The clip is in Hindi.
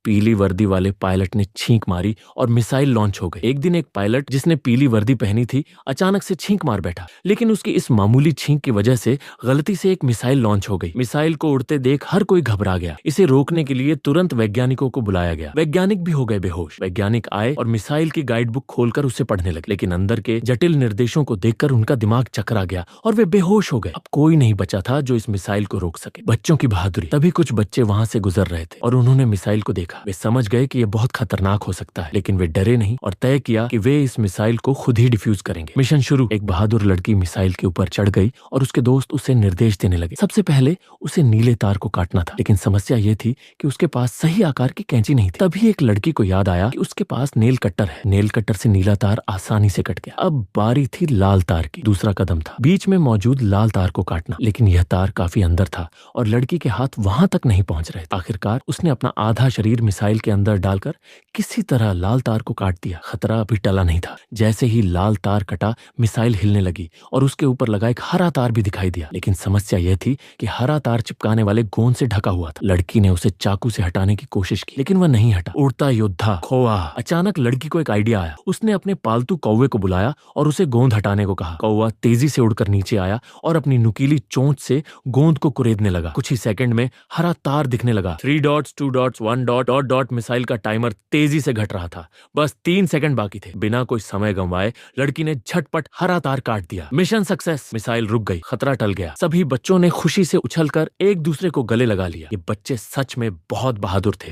पीली वर्दी वाले पायलट ने छींक मारी और मिसाइल लॉन्च हो गई। एक दिन एक पायलट जिसने पीली वर्दी पहनी थी अचानक से छींक मार बैठा, लेकिन उसकी इस मामूली छींक की वजह से गलती से एक मिसाइल लॉन्च हो गई। मिसाइल को उड़ते देख हर कोई घबरा गया। इसे रोकने के लिए तुरंत वैज्ञानिकों को बुलाया गया। वैज्ञानिक भी हो गए बेहोश। वैज्ञानिक आए और मिसाइल की गाइड बुक खोलकर उसे पढ़ने लगे, लेकिन अंदर के जटिल निर्देशों को देखकर उनका दिमाग चकरा गया और वे बेहोश हो गए। अब कोई नहीं बचा था जो इस मिसाइल को रोक सके। बच्चों की बहादुरी। तभी कुछ बच्चे वहां से गुजर रहे थे और उन्होंने मिसाइल को देखा। वे समझ गए कि यह बहुत खतरनाक हो सकता है, लेकिन वे डरे नहीं और तय किया कि वे इस मिसाइल को खुद ही डिफ्यूज करेंगे। मिशन शुरू। एक बहादुर लड़की मिसाइल के ऊपर चढ़ गई और उसके दोस्त उसे निर्देश देने लगे। सबसे पहले उसे नीले तार को काटना था, लेकिन समस्या यह थी कि उसके पास सही आकार की कैंची नहीं थी। तभी एक लड़की को याद आया कि उसके पास नेल कट्टर है। नेल कट्टर से नीला तार आसानी से कट गया। अब बारी थी लाल तार की। दूसरा कदम था बीच में मौजूद लाल तार को काटना, लेकिन यह तार काफी अंदर था और लड़की के हाथ वहां तक नहीं पहुंच रहे। आखिरकार उसने अपना आधा शरीर मिसाइल के अंदर डालकर किसी तरह लाल तार को काट दिया। खतरा अभी टला नहीं था। जैसे ही लाल तार कटा, मिसाइल हिलने लगी और उसके ऊपर लगा एक हरा तार भी दिखाई दिया, लेकिन समस्या यह थी कि हरा तार चिपकाने वाले गोंद से ढका हुआ था। लड़की ने उसे चाकू से हटाने की कोशिश की, लेकिन वह नहीं हटा। उड़ता योद्धा खोआ। अचानक लड़की को एक आइडिया आया। उसने अपने पालतू कौवे को बुलाया और उसे गोंद हटाने को कहा। कौवा तेजी से उड़कर नीचे आया और अपनी नुकीली चोंच से गोंद को कुरेदने लगा। कुछ ही सेकंड में हरा तार दिखने लगा। 3 dots 2 dots 1 dot dot dot. Missile का टाइमर तेजी से घट रहा था। बस 3 सेकंड बाकी थे। बिना कोई समय गंवाए लड़की ने झटपट हरा तार काट दिया। Mission success. मिसाइल रुक गई। खतरा टल गया। सभी बच्चों ने खुशी से उछलकर एक दूसरे को गले लगा लिया। ये बच्चे सच में बहुत बहादुर थे।